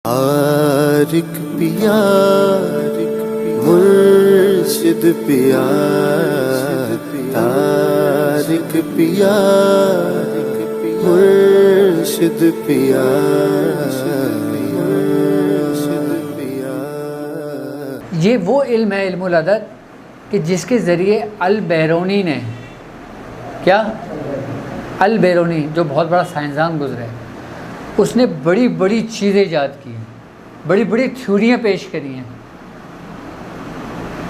आरिक पिया मुर्शिद पिया, तारिक पिया मुर्शिद पिया। ये वो इल्म है, इल्मुल अदद, कि जिसके ज़रिए अल बैरूनी ने, क्या अल बैरूनी जो बहुत बड़ा साइंसदान गुजरे, उसने बड़ी बड़ी चीज़ें ईजाद की हैं, बड़ी बड़ी थ्योरियाँ पेश करी हैं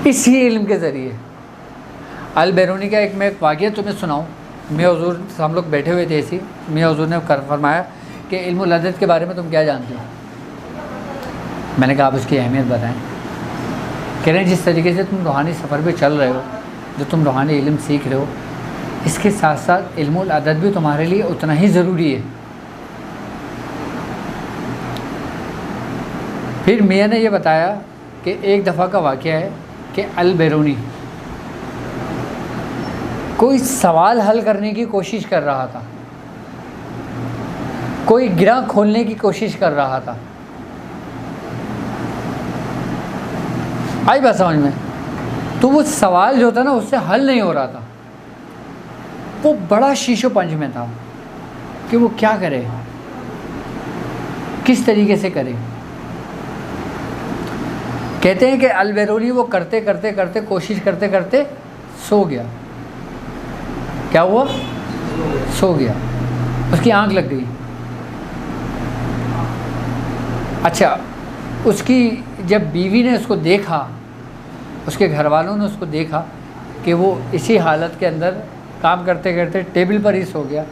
इसी इल्म के ज़रिए। अल बैरूनी का मैं एक वाक़या तुम्हें सुनाऊँ। मियां हुज़ूर हम लोग बैठे हुए थे ऐसी, मियां हुज़ूर ने फरमाया कि इल्मुल अदद के बारे में तुम क्या जानते हो। मैंने कहा आप उसकी अहमियत बताएं। कह रहे हैं जिस तरीके से तुम रूहानी सफ़र पे चल रहे हो, जो तुम रूहानी इल्म सीख रहे हो, इसके साथ साथ इल्मुल अदद भी तुम्हारे लिए उतना ही ज़रूरी है। फिर मियां ने यह बताया कि एक दफ़ा का वाक़या है कि अल बैरूनी कोई सवाल हल करने की कोशिश कर रहा था, कोई गिरह खोलने की कोशिश कर रहा था। आई बात समझ में? तो वो सवाल जो था ना उससे हल नहीं हो रहा था। वो बड़ा शीशो पंज में था कि वो क्या करे, किस तरीके से करे। कहते हैं कि अल बैरूनी वो करते करते करते कोशिश करते करते सो गया। क्या हुआ? सो गया, उसकी आंख लग गई। अच्छा, उसकी जब बीवी ने उसको देखा, उसके घर वालों ने उसको देखा कि वो इसी हालत के अंदर काम करते करते टेबल पर ही सो गया,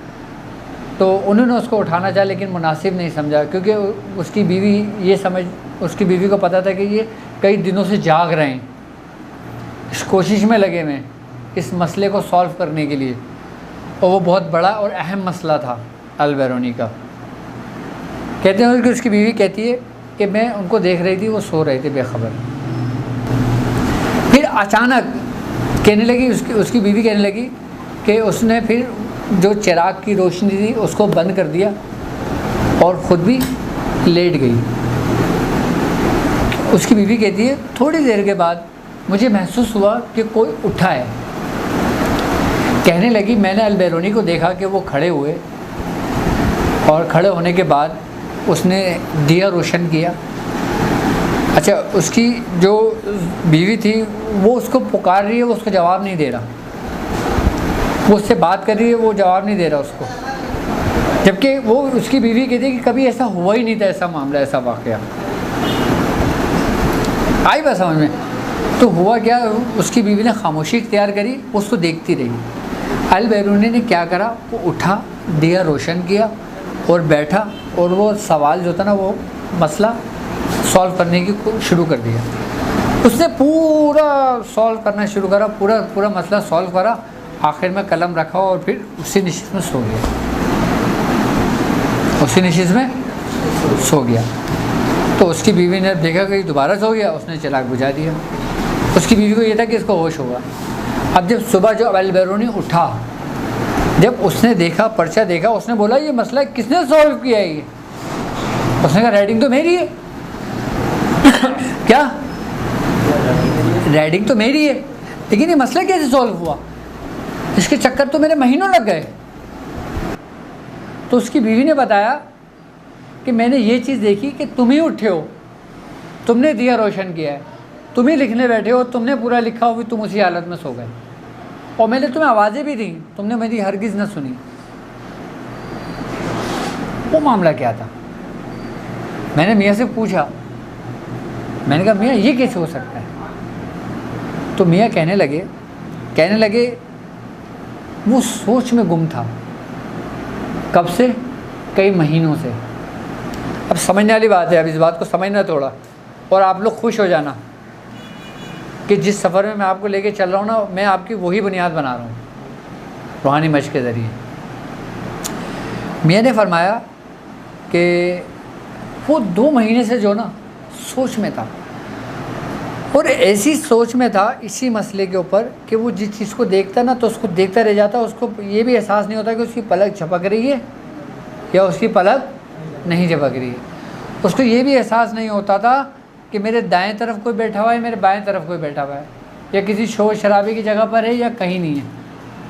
तो उन्होंने उसको उठाना चाहा लेकिन मुनासिब नहीं समझा, क्योंकि उसकी बीवी को पता था कि ये कई दिनों से जाग रहे हैं, इस कोशिश में लगे हुए इस मसले को सॉल्व करने के लिए, और वो बहुत बड़ा और अहम मसला था अल बैरूनी का। कहते हैं कि उसकी बीवी कहती है कि मैं उनको देख रही थी, वो सो रहे थे बेखबर। फिर अचानक कहने लगी, उसकी बीवी कहने लगी कि उसने फिर जो चिराग की रोशनी थी उसको बंद कर दिया और ख़ुद भी लेट गई। उसकी बीवी कहती है थोड़ी देर के बाद मुझे महसूस हुआ कि कोई उठा है। कहने लगी मैंने अल बैरूनी को देखा कि वो खड़े हुए, और खड़े होने के बाद उसने दिया रोशन किया। अच्छा, उसकी जो बीवी थी वो उसको पुकार रही है, वो उसको जवाब नहीं दे रहा, वो उससे बात कर रही है, वो जवाब नहीं दे रहा उसको, जबकि वो उसकी बीवी कहती है कि कभी ऐसा हुआ ही नहीं था, ऐसा मामला, ऐसा वाक़या। आई बात समझ में? तो हुआ क्या, उसकी बीवी ने खामोशी इख्तियार करी, उसको देखती रही। अल बैरूनी ने क्या करा, वो उठा, दिया रोशन किया और बैठा, और वो सवाल जो था ना, वो मसला सॉल्व करने की शुरू कर दिया। उसने पूरा सॉल्व करना शुरू करा, पूरा मसला सॉल्व करा। आखिर में कलम रखा और फिर उसी नशिस्त में सो गया, उसी नशिस्त में सो गया। तो उसकी बीवी ने देखा कि दोबारा सो गया, उसने चिराग बुझा दिया। उसकी बीवी को ये था कि इसको होश होगा। अब जब सुबह जो अल बैरूनी उठा, जब उसने देखा, पर्चा देखा, उसने बोला ये मसला किसने सॉल्व किया है? ये उसने कहा राइटिंग तो मेरी है। क्या राइटिंग तो मेरी है, लेकिन ये मसला कैसे सॉल्व हुआ? इसके चक्कर तो मेरे महीनों लग गए। तो उसकी बीवी ने बताया कि मैंने ये चीज़ देखी कि तुम ही उठे हो, तुमने दिया रोशन किया है, तुम ही लिखने बैठे हो, तुमने पूरा लिखा हो, तुम उसी हालत में सो गए, और मैंने तुम्हें आवाज़ें भी दी, तुमने मेरी हरगिज़ न सुनी। वो मामला क्या था? मैंने मियाँ से पूछा, मैंने कहा मियाँ ये कैसे हो सकता है? तो मियाँ कहने लगे वो सोच में गुम था। कब से? कई महीनों से। अब समझने वाली बात है, अब इस बात को समझना थोड़ा, और आप लोग खुश हो जाना कि जिस सफ़र में मैं आपको लेके चल रहा हूँ ना, मैं आपकी वही बुनियाद बना रहा हूँ रूहानी मश्क के ज़रिए। मियाँ ने फरमाया कि वो 2 महीने से जो ना सोच में था, और ऐसी सोच में था इसी मसले के ऊपर कि वो जिस चीज़ को देखता ना तो उसको देखता रह जाता, उसको ये भी एहसास नहीं होता कि उसकी पलक झपक रही है या उसकी पलक नहीं झपक रही है। उसको ये भी एहसास नहीं होता था कि मेरे दाएं तरफ कोई बैठा हुआ है, मेरे बाएं तरफ कोई बैठा हुआ है, या किसी शोर शराबे की जगह पर है या कहीं नहीं है।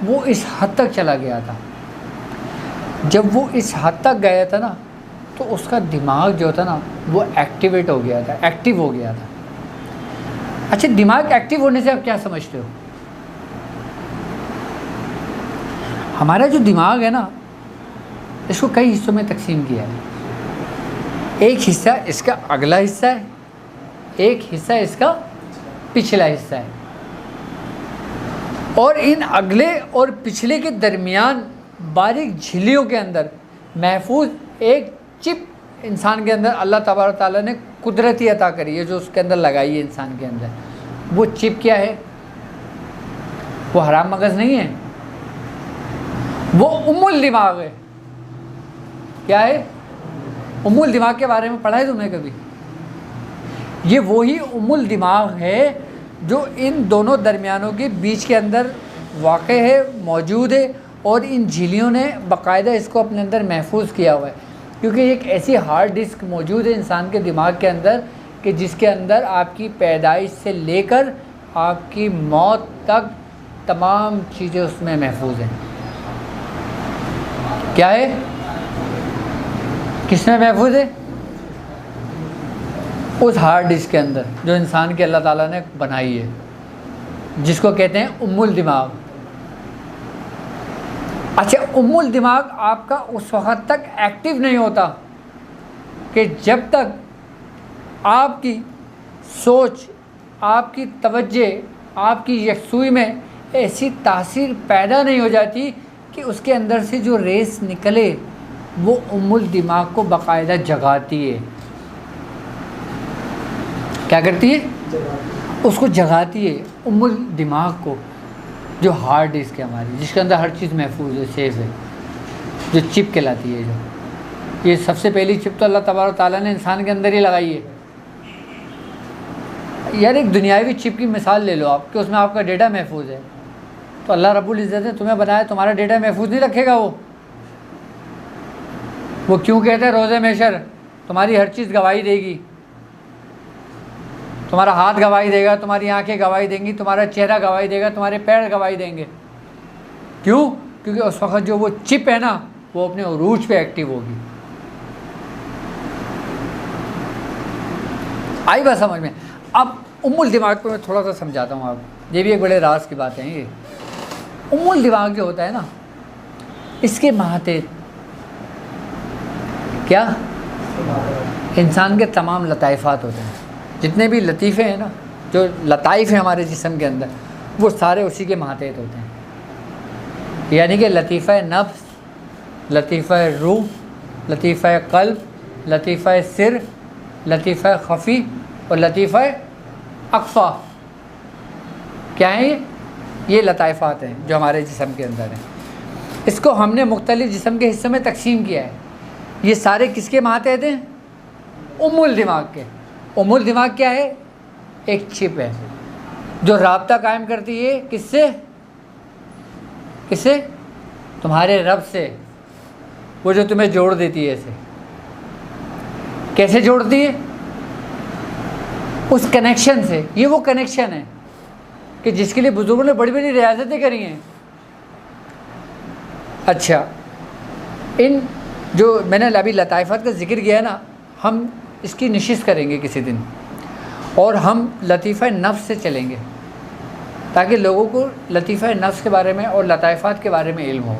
वो इस हद तक चला गया था। जब वो इस हद तक गया था ना, तो उसका दिमाग जो था ना वो एक्टिवेट हो गया था, एक्टिव हो गया था। अच्छा, दिमाग एक्टिव होने से आप क्या समझते हो? हमारा जो दिमाग है ना, इसको कई हिस्सों में तकसीम किया है। एक हिस्सा इसका अगला हिस्सा है, एक हिस्सा इसका पिछला हिस्सा है, और इन अगले और पिछले के दरमियान बारीक झिल्लियों के अंदर महफूज एक चिप इंसान के अंदर अल्लाह तबारक ताला ने कुदरती अता करी है, जो उसके अंदर लगाई है इंसान के अंदर। वो चिप क्या है? वो हराम मगज़ नहीं है, वो उम्मुल दिमाग है। क्या है? उम्मुल दिमाग के बारे में पढ़ा है तुमने कभी? ये वही उम्मुल दिमाग है जो इन दोनों दरमियानों के बीच के अंदर वाक़े है, मौजूद है, और इन झिल्लियों ने बाकायदा इसको अपने अंदर महफूज किया हुआ है। क्योंकि एक ऐसी हार्ड डिस्क मौजूद है इंसान के दिमाग के अंदर कि जिसके अंदर आपकी पैदाइश से लेकर आपकी मौत तक तमाम चीज़ें उसमें महफूज हैं। क्या है? किसमें महफूज है? उस हार्ड डिस्क के अंदर जो इंसान की अल्लाह ताला ने बनाई है, जिसको कहते हैं उम्मुल दिमाग। अच्छा, उम्मुल दिमाग आपका उस वक़्त तक एक्टिव नहीं होता कि जब तक आपकी सोच, आपकी तवज्जो, आपकी यकसुई में ऐसी तासीर पैदा नहीं हो जाती कि उसके अंदर से जो रेस निकले वो उम्मुल दिमाग को बाकायदा जगाती है। क्या करती है? उसको जगाती है, उम्मुल दिमाग को, जो हार्ड डिस्क है हमारी, जिसके अंदर हर चीज़ महफूज है, सेफ है, जो चिप कहलाती है। जो ये सबसे पहली चिप तो अल्लाह तबारक ताला ने इंसान के अंदर ही लगाई है। यार, एक दुनियावी चिप की मिसाल ले लो आप कि उसमें आपका डेटा महफूज है, तो अल्लाह रब्बुल इज़्ज़त ने तुम्हें बनाया, तुम्हारा डेटा महफूज नहीं रखेगा वो क्यों कहते हैं रोज़े महशर तुम्हारी हर चीज़ गवाही देगी, तुम्हारा हाथ गवाही देगा, तुम्हारी आंखें गवाही देंगी, तुम्हारा चेहरा गवाही देगा, तुम्हारे पैर गवाही देंगे। क्यों? क्योंकि उस वक्त जो वो चिप है ना, वो अपने उरूज पे एक्टिव होगी। आई बात समझ में? अब उम्मुल दिमाग को मैं थोड़ा सा समझाता हूँ आपको, ये भी एक बड़े राज की बात है। ये उम्मुल दिमाग जो होता है ना, इसके माहतेत क्या इंसान के तमाम लताइफात होते हैं, जितने भी लतीफ़े हैं ना, जो लताइफ़ हैं हमारे जिस्म के अंदर, वो सारे उसी के माहतेत होते हैं। यानी कि लतीफ़ा नफ्स, लतीफ़ा रूह, लतीफ़ा क़ल्ब, लतीफ़ा सिर, लतीफ़ा ख़फ़ी और लतीफ़ा अक़फ़ा। क्या है ये लताइफ़ात हैं जो हमारे जिस्म के अंदर हैं। इसको हमने मुख्तलिफ़ जिस्म के हिस्सों में तकसीम किया है। ये सारे किसके माहतेत हैं? उम्मुल दिमाग के। उम्मुल दिमाग क्या है? एक चिप है जो राब्ता कायम करती है किससे? किससे? तुम्हारे रब से, वो जो तुम्हें जोड़ देती है। ऐसे कैसे जोड़ती है? उस कनेक्शन से। ये वो कनेक्शन है कि जिसके लिए बुजुर्गों ने बड़ी बड़ी रियासतें करी हैं। अच्छा, इन जो मैंने अभी लताइफ़ात का जिक्र किया है ना, हम इसकी निशिस्त करेंगे किसी दिन, और हम लतीफ़ा नफ्स से चलेंगे ताकि लोगों को लतीफ़ा नफ्स के बारे में और लताइफ़ात के बारे में इल्म हो,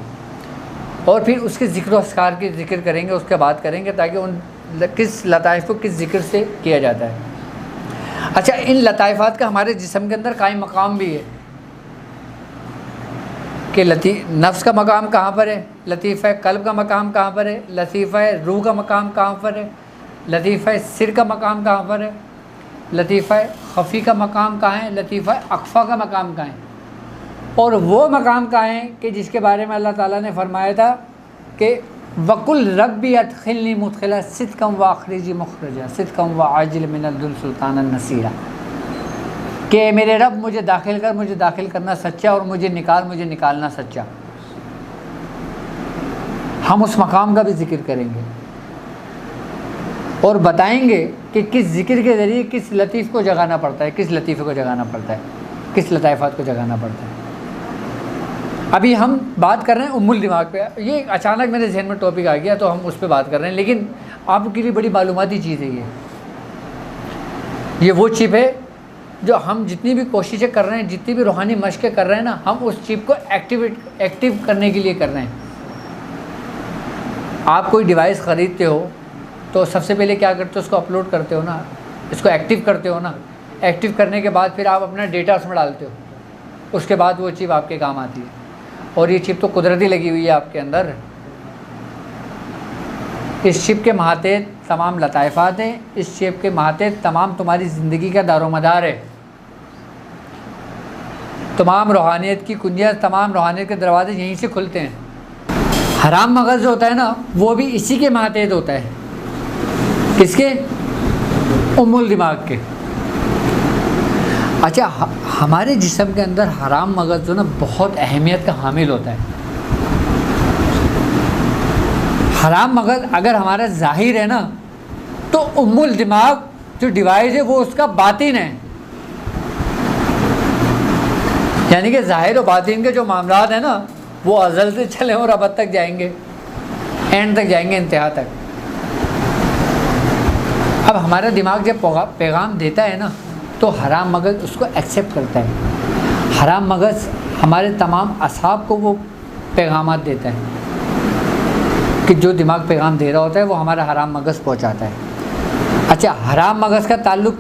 और फिर उसके ज़िक्र व अस्कार के ज़िक्र करेंगे, उसके बाद करेंगे ताकि उन किस लताइफ़ को किस ज़िक्र से किया जाता है। अच्छा, इन लताइफ़ात का हमारे जिस्म के अंदर कायम मकाम भी है कि नफ्स का मकाम कहाँ पर है, लतीफ़ा क़ल्ब का मकाम कहाँ पर है, लतीफ़ा रूह का मकाम कहाँ पर है, लतीफ़ा सिर का मकाम कहाँ पर है, लतीफ़ा ख़फ़ी का मकाम कहाँ है, लतीफ़ा अक़फ़ा का मकाम कहाँ है, और वो मकाम कहाँ है कि जिसके बारे में अल्लाह ताला ने फरमाया था कि वकुल रब्बी अदखिलनी मुदखिला सिद्क़न व अखरिजी मुखरजा सिद्क़न व आजिल मिनल दुल सुल्तानन नसीरा, कि मेरे रब मुझे दाखिल कर, मुझे दाखिल करना सच्चा, और मुझे निकालना सच्चा। हम उस मकाम का भी जिक्र करेंगे। और बताएंगे कि किस जिक्र के ज़रिए किस लतीफ़ को जगाना पड़ता है, किस लतीफ़े को जगाना पड़ता है, किस लताइफ़ात को जगाना पड़ता है। अभी हम बात कर रहे हैं उम्मुल दिमाग पे। ये अचानक मेरे जहन में टॉपिक आ गया तो हम उस पर बात कर रहे हैं, लेकिन आपके लिए बड़ी मालूमाती चीज़ है ये वो चिप है जो हम जितनी भी कोशिशें कर रहे हैं, जितनी भी रूहानी मशक़ें कर रहे हैं ना, हम उस चिप को एक्टिव करने के लिए कर रहे हैं। आप कोई डिवाइस ख़रीदते हो तो सबसे पहले क्या करते हो, उसको अपलोड करते हो ना, इसको एक्टिव करते हो ना। एक्टिव करने के बाद फिर आप अपना डेटा उसमें डालते हो, उसके बाद वो चिप आपके काम आती है। और ये चिप तो कुदरती लगी हुई है आपके अंदर। इस चिप के मातहत तमाम लताइफ़ात हैं, इस चिप के मातहत तमाम तुम्हारी ज़िंदगी का दारोमदार है। तमाम रूहानियत की कुंजियाँ, तमाम रूहानियत के दरवाजे यहीं से खुलते हैं। हराम मगज़ जो होता है ना, वो भी इसी के मातहत होता है। किसके? उम्मुल दिमाग के। अच्छा, हमारे जिस्म के अंदर हराम मगज़ जो ना बहुत अहमियत का हामिल होता है। हराम मगज़ अगर हमारा ज़ाहिर है ना, तो उम्मुल दिमाग जो डिवाइस है वो उसका बातिन है। यानी कि ज़ाहिर और बातिन के जो मामलात हैं ना, वो अज़ल से चले और अब तक जाएंगे, एंड तक जाएंगे, इंतहा तक। अब हमारा दिमाग जब पैगाम देता है ना, तो हराम मगज़ उसको एक्सेप्ट करता है। हराम मगज़ हमारे तमाम असाब को वो पैगामात देता है कि जो दिमाग पैगाम दे रहा होता है वो हमारा हराम मगज़ पहुंचाता है। अच्छा, हराम मगज़ का ताल्लुक़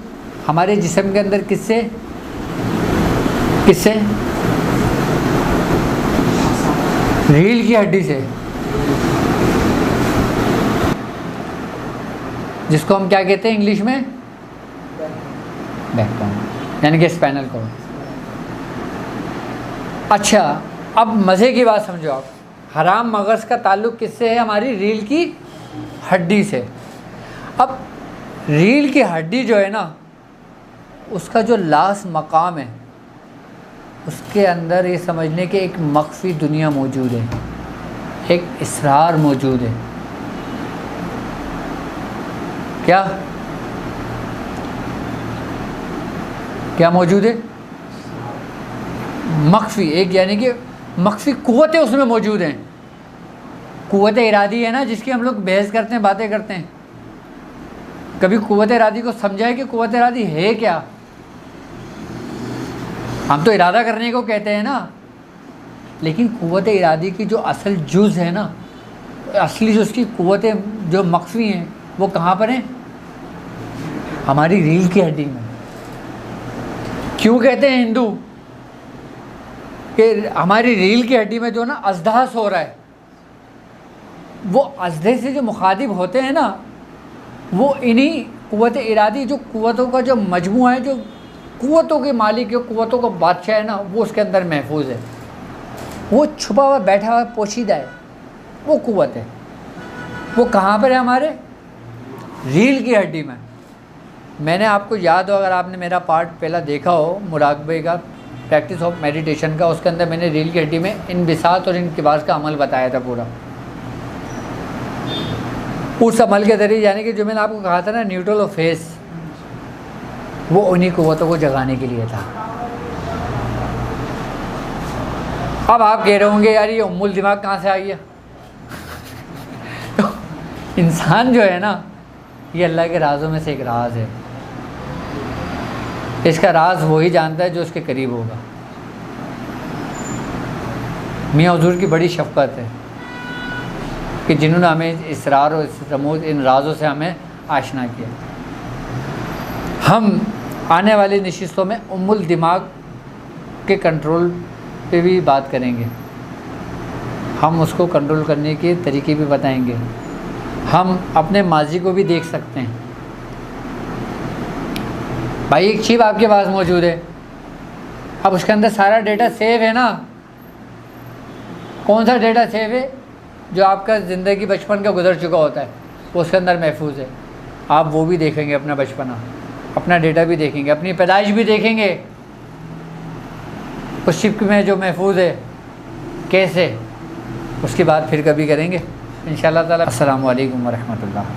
हमारे जिस्म के अंदर किससे? रीढ़ की हड्डी से, जिसको हम क्या कहते हैं इंग्लिश में? बैकबोन, यानी कि स्पाइनल कॉर्ड। अच्छा, अब मज़े की बात समझो आप। हराम मगज़ का ताल्लुक़ किससे है? हमारी रीढ़ की हड्डी से। अब रीढ़ की हड्डी जो है ना, उसका जो लास्ट मकाम है, उसके अंदर ये समझने के एक मख्फी दुनिया मौजूद है, एक इसरार मौजूद है। क्या मौजूद है? मख्फी, एक यानी कि मख्फी कुव्वतें उसमें मौजूद हैं। कुव्वत इरादी है ना, जिसकी हम लोग बहस करते हैं, बातें करते हैं। कभी कुव्वत इरादी को समझा है कि कुव्वत इरादी है क्या? हम तो इरादा करने को कहते हैं ना, लेकिन कुव्वत इरादी की जो असल जुज़ है ना, असली जो उसकी कुव्वतें जो मख्फी हैं, वो कहाँ पर हैं? हमारी रीढ़ की हड्डी में। क्यों कहते हैं हिंदू कि हमारी रीढ़ की हड्डी में जो ना अज़दास हो रहा है, वो अज़दे से जो मुखातिब होते हैं ना, वो इन्हीं कुव्वत इरादी, जो कुव्वतों का जो मजमूआ है, जो कुव्वतों के मालिक, जो कुव्वतों का बादशाह है ना, वो उसके अंदर महफूज है। वो छुपा हुआ, बैठा हुआ, पोशीदा है, वो कुव्वत है। वो कहाँ पर है? हमारे रीढ़ की हड्डी में। मैंने आपको याद हो, अगर आपने मेरा पार्ट पहला देखा हो, मुराकबे का, प्रैक्टिस ऑफ मेडिटेशन का, उसके अंदर मैंने रीढ़ की हड्डी में इनबिसात और इनकिबास का अमल बताया था पूरा। उस अमल के ज़रिए, यानी कि जो मैंने आपको कहा था ना, न्यूट्रल ऑफ फेस, वो उन्हीं कुव्वतों को जगाने के लिए था। अब आप कह रहे होंगे, यार ये उम्मुल दिमाग कहाँ से आ गया? तो इंसान जो है ना, ये अल्लाह के राज़ों में से एक राज है। इसका राज वही जानता है जो उसके करीब होगा। मियाँ हुज़ूर की बड़ी शफ़क़त है कि जिन्होंने हमें इसरार और रमूज़, इन राज़ों से हमें आशना किया। हम आने वाली नशिस्तों में उम्मुल दिमाग के कंट्रोल पे भी बात करेंगे। हम उसको कंट्रोल करने के तरीके भी बताएंगे। हम अपने माजी को भी देख सकते हैं। भाई, एक चिप आपके पास मौजूद है, अब उसके अंदर सारा डेटा सेव है ना। कौन सा डेटा सेव है? जो आपका ज़िंदगी बचपन का गुजर चुका होता है, वो उसके अंदर महफूज है। आप वो भी देखेंगे, अपना बचपना, अपना डेटा भी देखेंगे, अपनी पैदाइश भी देखेंगे, उस चिप में जो महफूज है कैसे। उसकी बात फिर कभी करेंगे इंशाअल्लाह ताला। अस्सलामु अलैकुम व रहमतुल्लाह।